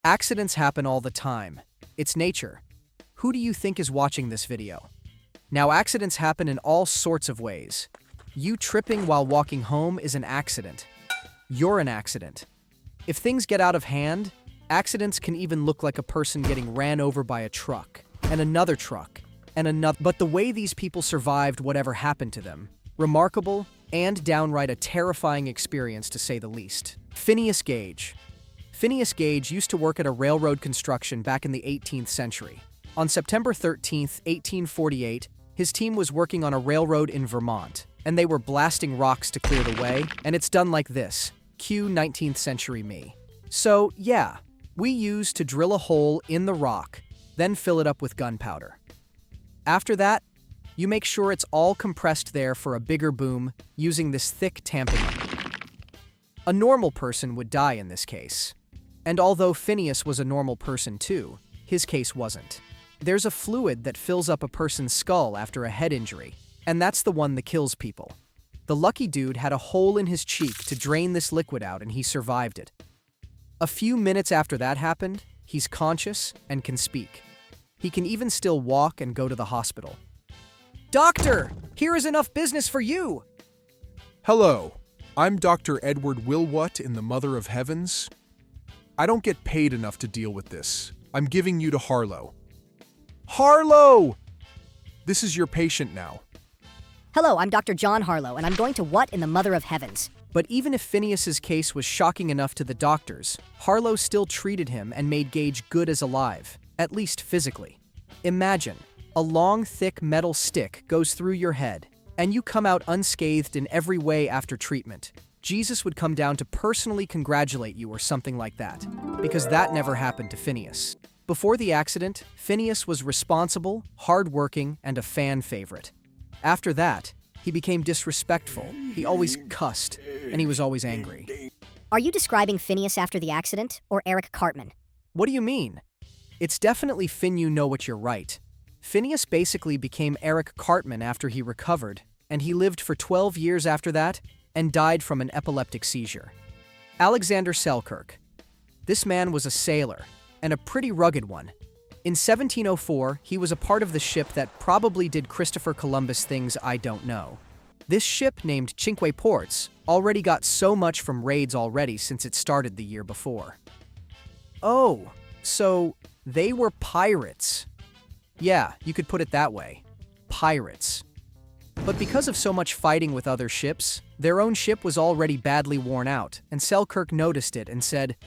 Accidents happen all the time. It's nature. Who do you think is watching this video? Now, accidents happen in all sorts of ways. You tripping while walking home is an accident. You're an accident. If things get out of hand, accidents can even look like a person getting ran over by a truck, and another truck, and another. But the way these people survived whatever happened to them, remarkable and downright a terrifying experience to say the least. Phineas Gage. Phineas Gage used to work at a railroad construction back in the 18th century. On September 13, 1848, his team was working on a railroad in Vermont, and they were blasting rocks to clear the way, and it's done like this. Cue 19th century me. So, yeah, we use to drill a hole in the rock, then fill it up with gunpowder. After that, you make sure it's all compressed there for a bigger boom using this thick tamping. A normal person would die in this case. And although Phineas was a normal person too, his case wasn't. There's a fluid that fills up a person's skull after a head injury, and that's the one that kills people. The lucky dude had a hole in his cheek to drain this liquid out, and he survived it. A few minutes after that happened, he's conscious and can speak. He can even still walk and go to the hospital. Doctor, here is enough business for you! Hello, I'm Dr. Edward Wilwut in the Mother of Heavens. I don't get paid enough to deal with this. I'm giving you to Harlow. Harlow! This is your patient now. Hello, I'm Dr. John Harlow, and I'm going to what in the Mother of Heavens? But even if Phineas's case was shocking enough to the doctors, Harlow still treated him and made Gage good as alive, at least physically. Imagine, a long, thick metal stick goes through your head, and you come out unscathed in every way after treatment. Jesus would come down to personally congratulate you or something like that, because that never happened to Phineas. Before the accident, Phineas was responsible, hardworking, and a fan favorite. After that, he became disrespectful, he always cussed, and he was always angry. Are you describing Phineas after the accident, or Eric Cartman? What do you mean? It's definitely Finn, you know what you're right. Phineas basically became Eric Cartman after he recovered, and he lived for 12 years after that, and died from an epileptic seizure. Alexander Selkirk. This man was a sailor, and a pretty rugged one. In 1704, he was a part of the ship that probably did Christopher Columbus things I don't know. This ship, named Cinque Ports, already got so much from raids already since it started the year before. Oh, so they were pirates. Yeah, you could put it that way. Pirates. But because of so much fighting with other ships, their own ship was already badly worn out, and Selkirk noticed it and said,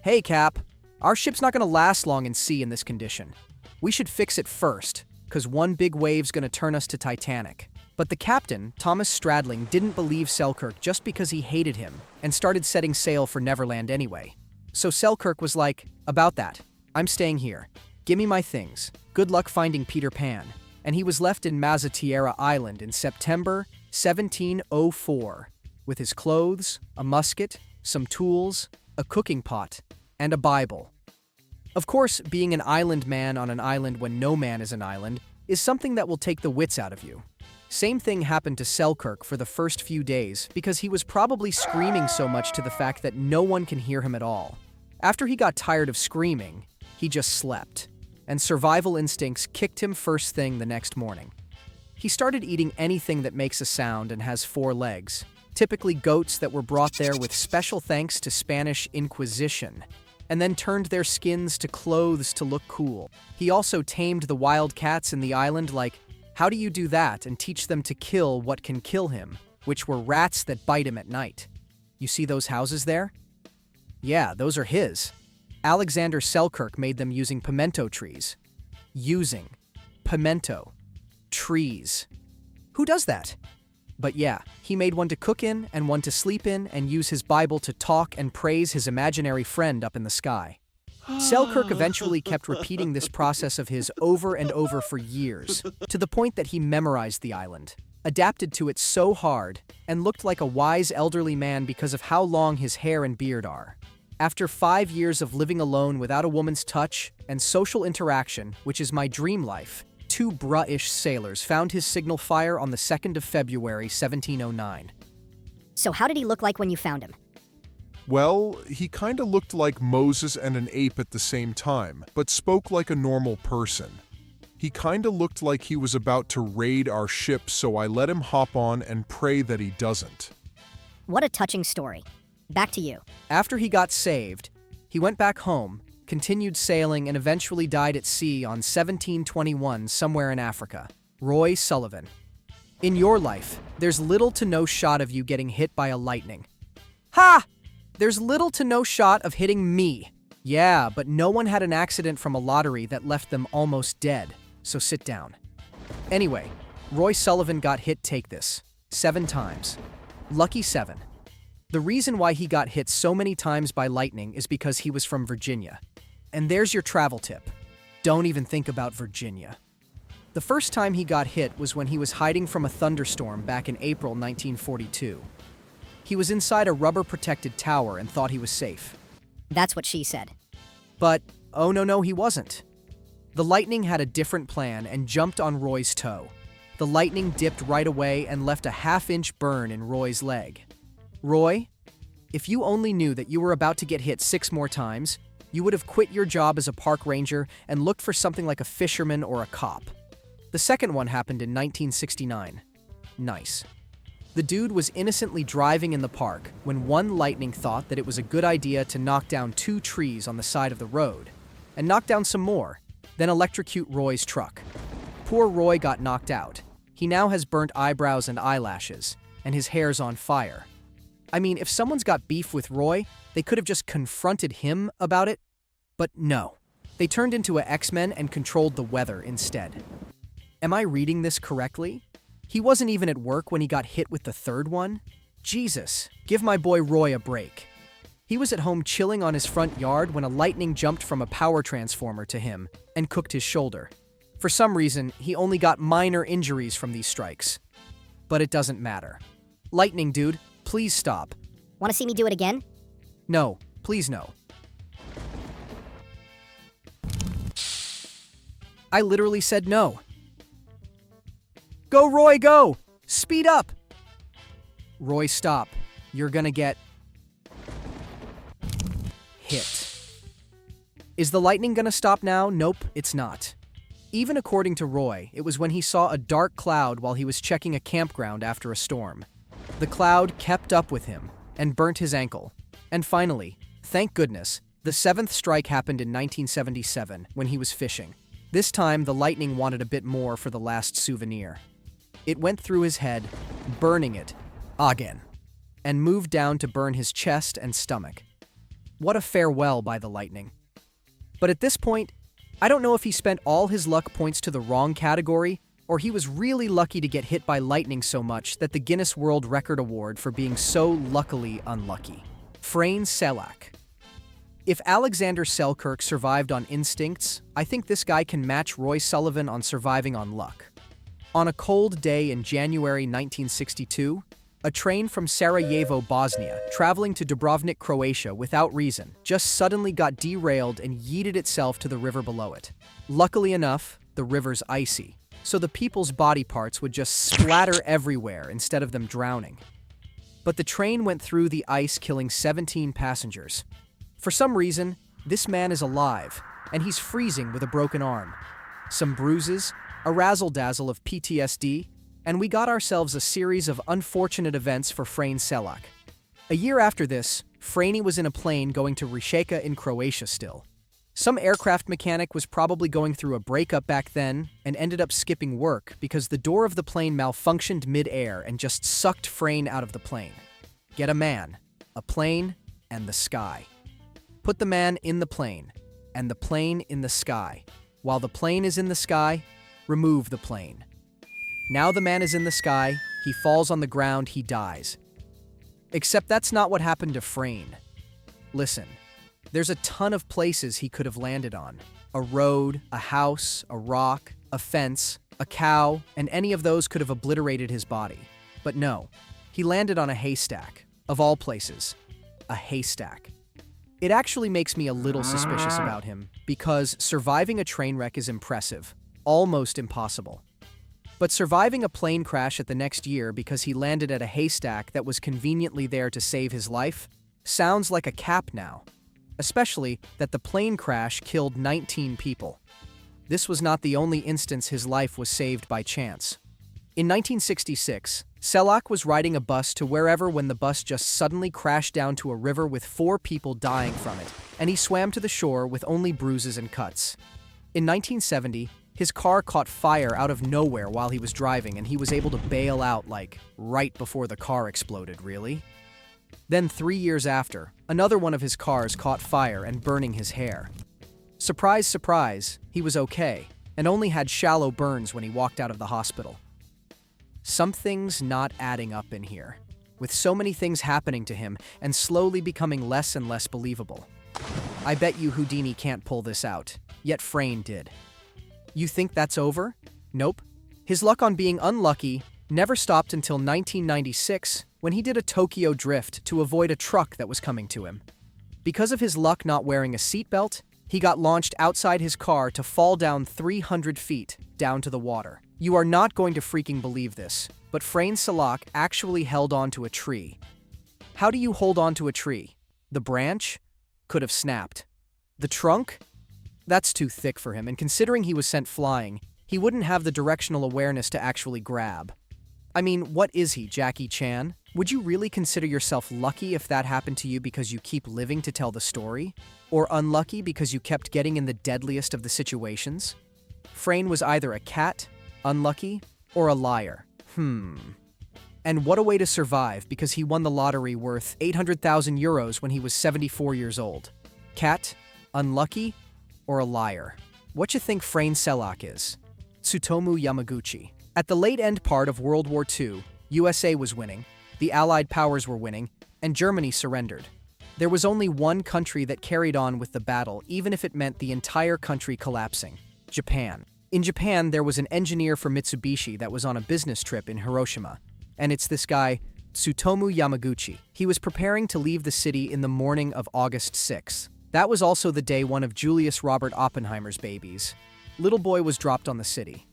"Hey, Cap, our ship's not gonna last long in sea in this condition. We should fix it first, 'cause one big wave's gonna turn us to Titanic." But the captain, Thomas Stradling, didn't believe Selkirk just because he hated him, and started setting sail for Neverland anyway. So Selkirk was like, "About that, I'm staying here. Give me my things. Good luck finding Peter Pan." And he was left in Mazatiera Island in September 1704, with his clothes, a musket, some tools, a cooking pot, and a Bible. Of course, being an island man on an island when no man is an island is something that will take the wits out of you. Same thing happened to Selkirk for the first few days because he was probably screaming so much to the fact that no one can hear him at all. After he got tired of screaming, he just slept, and survival instincts kicked him first thing the next morning. He started eating anything that makes a sound and has 4 legs, typically goats that were brought there with special thanks to Spanish Inquisition, and then turned their skins to clothes to look cool. He also tamed the wild cats in the island like, how do you do that and teach them to kill what can kill him, which were rats that bite him at night. You see those houses there? Yeah, those are his. Alexander Selkirk made them using pimento trees. Using pimento trees. Who does that? But yeah, he made one to cook in and one to sleep in and use his Bible to talk and praise his imaginary friend up in the sky. Selkirk eventually kept repeating this process of his over and over for years, to the point that he memorized the island, adapted to it so hard, and looked like a wise elderly man because of how long his hair and beard are. After 5 years of living alone without a woman's touch and social interaction, which is my dream life, 2 bruh-ish sailors found his signal fire on the 2nd of February, 1709. So how did he look like when you found him? Well, he kinda looked like Moses and an ape at the same time, but spoke like a normal person. He kinda looked like he was about to raid our ship, so I let him hop on and pray that he doesn't. What a touching story. Back to you. After he got saved, he went back home, continued sailing, and eventually died at sea on 1721 somewhere in Africa. Roy Sullivan. In your life, there's little to no shot of you getting hit by a lightning. Ha! There's little to no shot of hitting me. Yeah, but no one had an accident from a lottery that left them almost dead, so sit down. Anyway, Roy Sullivan got hit, take this, 7 times. Lucky 7. The reason why he got hit so many times by lightning is because he was from Virginia. And there's your travel tip. Don't even think about Virginia. The first time he got hit was when he was hiding from a thunderstorm back in April 1942. He was inside a rubber-protected tower and thought he was safe. That's what she said. But, oh no, he wasn't. The lightning had a different plan and jumped on Roy's toe. The lightning dipped right away and left a half-inch burn in Roy's leg. Roy, if you only knew that you were about to get hit 6 more times, you would have quit your job as a park ranger and looked for something like a fisherman or a cop. The second one happened in 1969. Nice. The dude was innocently driving in the park when one lightning thought that it was a good idea to knock down 2 trees on the side of the road, and knock down some more, then electrocute Roy's truck. Poor Roy got knocked out. He now has burnt eyebrows and eyelashes, and his hair's on fire. I mean, if someone's got beef with Roy, they could have just confronted him about it, but no. They turned into a X-Men and controlled the weather instead. Am I reading this correctly? He wasn't even at work when he got hit with the third one? Jesus, give my boy Roy a break. He was at home chilling on his front yard when a lightning jumped from a power transformer to him and cooked his shoulder. For some reason, he only got minor injuries from these strikes. But it doesn't matter. Lightning, dude, please stop. Want to see me do it again? No, please no. I literally said no. Go, Roy, go! Speed up! Roy, stop. You're gonna get hit. Is the lightning gonna stop now? Nope, it's not. Even according to Roy, it was when he saw a dark cloud while he was checking a campground after a storm. The cloud kept up with him and burnt his ankle. And finally, thank goodness, the 7th strike happened in 1977 when he was fishing. This time, the lightning wanted a bit more for the last souvenir. It went through his head, burning it again, and moved down to burn his chest and stomach. What a farewell by the lightning. But at this point, I don't know if he spent all his luck points to the wrong category, or he was really lucky to get hit by lightning so much that the Guinness World Record Award for being so luckily unlucky. FRcak. If Alexander Selkirk survived on instincts, I think this guy can match Roy Sullivan on surviving on luck. On a cold day in January 1962, a train from Sarajevo, Bosnia, traveling to Dubrovnik, Croatia without reason, just suddenly got derailed and yeeted itself to the river below it. Luckily enough, the river's icy, so the people's body parts would just splatter everywhere instead of them drowning. But the train went through the ice, killing 17 passengers. For some reason, this man is alive, and he's freezing with a broken arm. Some bruises, a razzle-dazzle of PTSD, and we got ourselves a series of unfortunate events for FRcak. A year after this, Franny was in a plane going to Rijeka in Croatia still. Some aircraft mechanic was probably going through a breakup back then and ended up skipping work because the door of the plane malfunctioned mid-air and just sucked Frane out of the plane. Get a man, a plane, and the sky. Put the man in the plane, and the plane in the sky. While the plane is in the sky, remove the plane. Now the man is in the sky, he falls on the ground, he dies. Except that's not what happened to Frane. Listen, there's a ton of places he could have landed on. A road, a house, a rock, a fence, a cow, and any of those could have obliterated his body. But no, he landed on a haystack. Of all places, a haystack. It actually makes me a little suspicious about him, because surviving a train wreck is impressive, almost impossible. But surviving a plane crash at the next year because he landed at a haystack that was conveniently there to save his life, Sounds like a cap now. Especially that the plane crash killed 19 people. This was not the only instance his life was saved by chance. In 1966, FRcak was riding a bus to wherever when the bus just suddenly crashed down to a river with 4 people dying from it, and he swam to the shore with only bruises and cuts. In 1970, his car caught fire out of nowhere while he was driving, and he was able to bail out, like, right before the car exploded, really? Then 3 years after, another one of his cars caught fire and burning his hair. Surprise, surprise, he was okay, and only had shallow burns when he walked out of the hospital. Something's not adding up in here, with so many things happening to him and slowly becoming less and less believable. I bet you Houdini can't pull this out, yet Frayne did. You think that's over? Nope. His luck on being unlucky never stopped until 1996, when he did a Tokyo drift to avoid a truck that was coming to him. Because of his luck not wearing a seatbelt, he got launched outside his car to fall down 300 feet down to the water. You are not going to freaking believe this, but Frayne FRcak actually held onto a tree. How do you hold onto a tree? The branch? Could have snapped. The trunk? That's too thick for him, and considering he was sent flying, he wouldn't have the directional awareness to actually grab. I mean, what is he, Jackie Chan? Would you really consider yourself lucky if that happened to you because you keep living to tell the story? Or unlucky because you kept getting in the deadliest of the situations? Frayne was either a cat, unlucky, or a liar. And what a way to survive, because he won the lottery worth 800,000 euros when he was 74 years old. Cat, unlucky, or a liar? What you think Frayne FRcak is? Suumo Yamaguchi. At the late end part of World War II, USA was winning, the Allied powers were winning, and Germany surrendered. There was only one country that carried on with the battle, even if it meant the entire country collapsing: Japan. In Japan, there was an engineer for Mitsubishi that was on a business trip in Hiroshima, and it's this guy, Suumo Yamaguchi. He was preparing to leave the city in the morning of August 6th. That was also the day one of Julius Robert Oppenheimer's babies. Little boy was dropped on the city.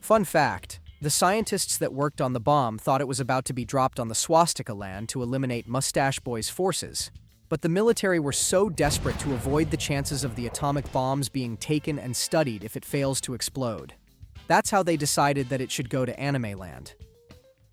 Fun fact, the scientists that worked on the bomb thought it was about to be dropped on the swastika land to eliminate Mustache Boy's forces. But the military were so desperate to avoid the chances of the atomic bombs being taken and studied if it fails to explode. That's how they decided that it should go to Anime Land.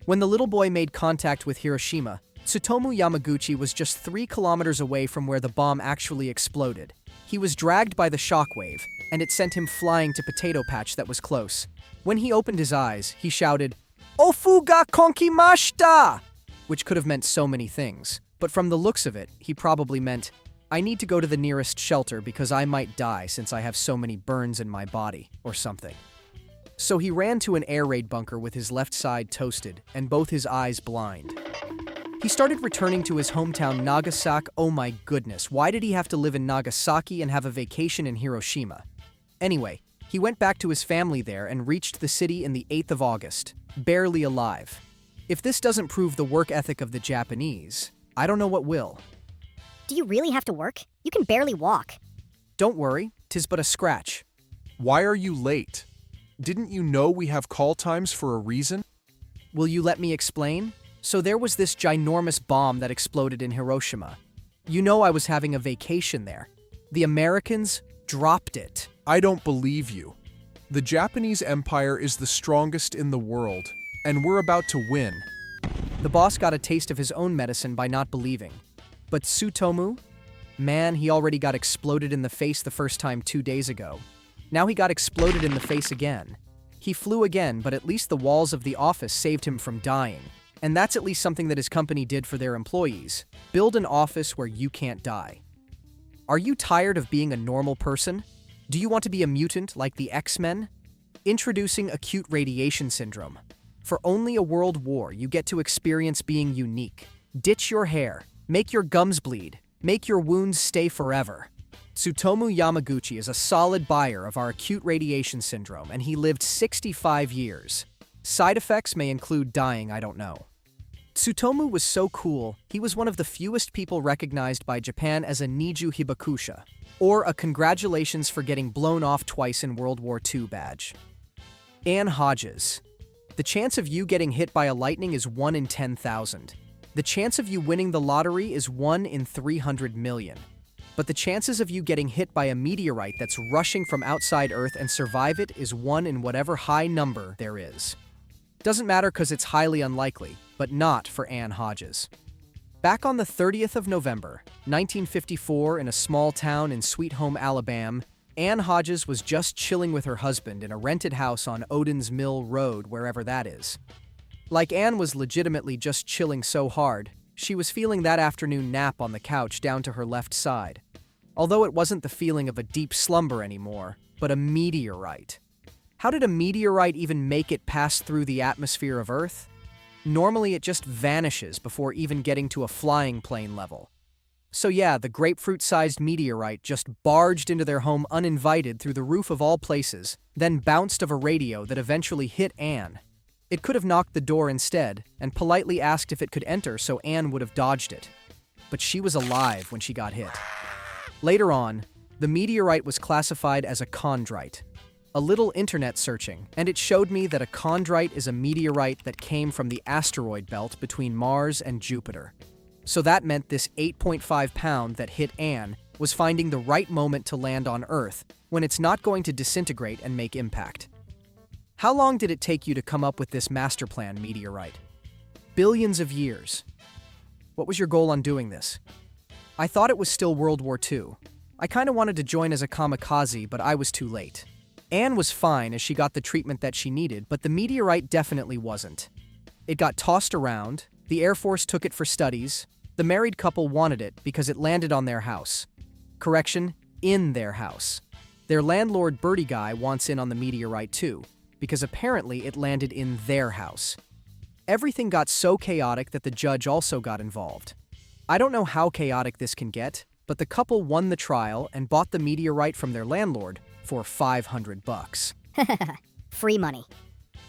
When the little boy made contact with Hiroshima, Suumo Yamaguchi was just 3 kilometers away from where the bomb actually exploded. He was dragged by the shockwave, and it sent him flying to Potato Patch that was close. When he opened his eyes, he shouted, "Ofu ga konkimashita!" which could have meant so many things. But from the looks of it, he probably meant, "I need to go to the nearest shelter because I might die since I have so many burns in my body," or something. So he ran to an air raid bunker with his left side toasted and both his eyes blind. He started returning to his hometown Nagasaki. Oh my goodness, why did he have to live in Nagasaki and have a vacation in Hiroshima? Anyway, he went back to his family there and reached the city in the 8th of August, barely alive. If this doesn't prove the work ethic of the Japanese, I don't know what will. Do you really have to work? You can barely walk. Don't worry, 'tis but a scratch. Why are you late? Didn't you know we have call times for a reason? Will you let me explain? So there was this ginormous bomb that exploded in Hiroshima. You know I was having a vacation there. The Americans dropped it. I don't believe you. The Japanese Empire is the strongest in the world, and we're about to win. The boss got a taste of his own medicine by not believing. But Suumo? Man, he already got exploded in the face the first time 2 days ago. Now he got exploded in the face again. He flew again, but at least the walls of the office saved him from dying. And that's at least something that his company did for their employees. Build an office where you can't die. Are you tired of being a normal person? Do you want to be a mutant like the X-Men? Introducing acute radiation syndrome. For only a world war, you get to experience being unique. Ditch your hair. Make your gums bleed. Make your wounds stay forever. Suumo Yamaguchi is a solid buyer of our acute radiation syndrome, and he lived 65 years. Side effects may include dying, I don't know. Suumo was so cool, he was one of the fewest people recognized by Japan as a Niju Hibakusha, or a congratulations for getting blown off twice in World War II badge. And Hodges. The chance of you getting hit by a lightning is 1 in 10,000. The chance of you winning the lottery is 1 in 300 million. But the chances of you getting hit by a meteorite that's rushing from outside Earth and survive it is 1 in whatever high number there is. Doesn't matter because it's highly unlikely, but not for Anne Hodges. Back on the 30th of November, 1954, in a small town in Sweet Home, Alabama, Anne Hodges was just chilling with her husband in a rented house on Odin's Mill Road, wherever that is. Like Anne was legitimately just chilling so hard, she was feeling that afternoon nap on the couch down to her left side. Although it wasn't the feeling of a deep slumber anymore, but a meteorite. How did a meteorite even make it pass through the atmosphere of Earth? Normally it just vanishes before even getting to a flying plane level. So yeah, the grapefruit-sized meteorite just barged into their home uninvited through the roof of all places, then bounced off a radio that eventually hit Anne. It could have knocked the door instead, and politely asked if it could enter so Anne would have dodged it. But she was alive when she got hit. Later on, the meteorite was classified as a chondrite. A little internet searching, and it showed me that a chondrite is a meteorite that came from the asteroid belt between Mars and Jupiter. So that meant this 8.5-pound that hit Anne was finding the right moment to land on Earth when it's not going to disintegrate and make impact. How long did it take you to come up with this master plan, meteorite? Billions of years. What was your goal on doing this? I thought it was still World War II. I kinda wanted to join as a kamikaze, but I was too late. Anne was fine as she got the treatment that she needed, but the meteorite definitely wasn't. It got tossed around, the Air Force took it for studies, the married couple wanted it because it landed on their house. Correction, in their house. Their landlord Birdie Guy wants in on the meteorite too, because apparently it landed in their house. Everything got so chaotic that the judge also got involved. I don't know how chaotic this can get, but the couple won the trial and bought the meteorite from their landlord for $500. Free money.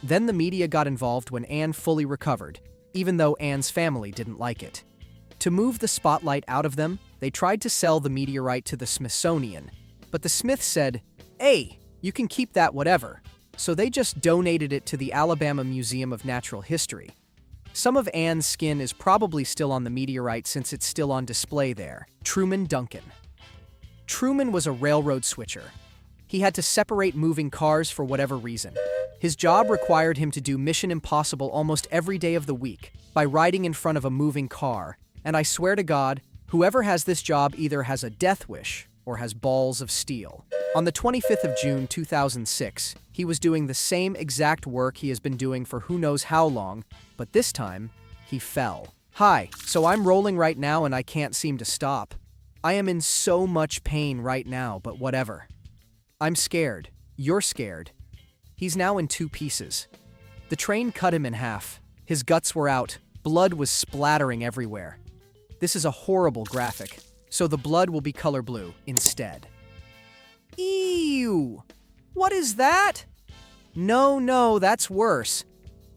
Then the media got involved when Anne fully recovered, even though Anne's family didn't like it. To move the spotlight out of them, they tried to sell the meteorite to the Smithsonian, but the Smiths said, "Hey, you can keep that whatever." So they just donated it to the Alabama Museum of Natural History. Some of Anne's skin is probably still on the meteorite since it's still on display there. Truman Duncan. Truman was a railroad switcher. He had to separate moving cars for whatever reason. His job required him to do Mission Impossible almost every day of the week by riding in front of a moving car, and I swear to God, whoever has this job either has a death wish or has balls of steel. On the 25th of June 2006, he was doing the same exact work he has been doing for who knows how long, but this time, he fell. Hi, so I'm rolling right now and I can't seem to stop. I am in so much pain right now, but whatever. I'm scared. You're scared. He's now in 2 pieces. The train cut him in half. His guts were out. Blood was splattering everywhere. This is a horrible graphic, so the blood will be color blue instead. Ew! What is that? No, that's worse.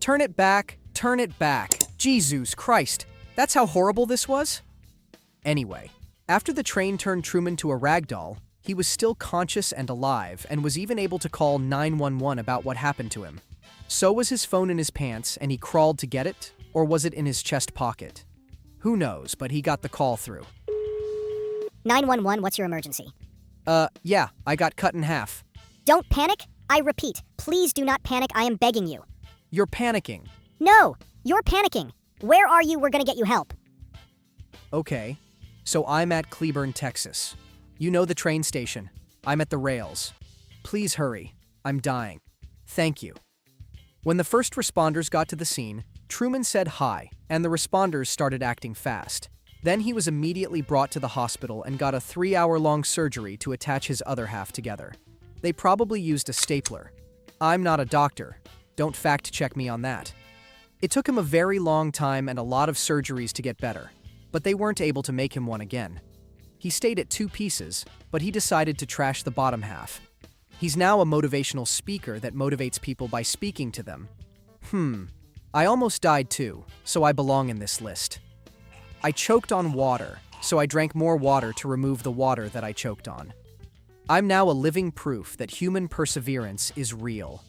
Turn it back, turn it back. Jesus Christ, that's how horrible this was? Anyway, after the train turned Truman to a ragdoll, he was still conscious and alive and was even able to call 911 about what happened to him. So was his phone in his pants and he crawled to get it, or was it in his chest pocket? Who knows, but he got the call through. 911, what's your emergency? Yeah, I got cut in half. Don't panic. I repeat, please do not panic. I am begging you. You're panicking. No, you're panicking. Where are you? We're gonna get you help. Okay, so I'm at Cleburne, Texas. You know the train station. I'm at the rails. Please hurry. I'm dying. Thank you. When the first responders got to the scene, Truman said hi, and the responders started acting fast. Then he was immediately brought to the hospital and got a 3-hour-long surgery to attach his other half together. They probably used a stapler. I'm not a doctor. Don't fact-check me on that. It took him a very long time and a lot of surgeries to get better, but they weren't able to make him one again. He stayed at 2 pieces, but he decided to trash the bottom half. He's now a motivational speaker that motivates people by speaking to them. I almost died too, so I belong in this list. I choked on water, so I drank more water to remove the water that I choked on. I'm now a living proof that human perseverance is real.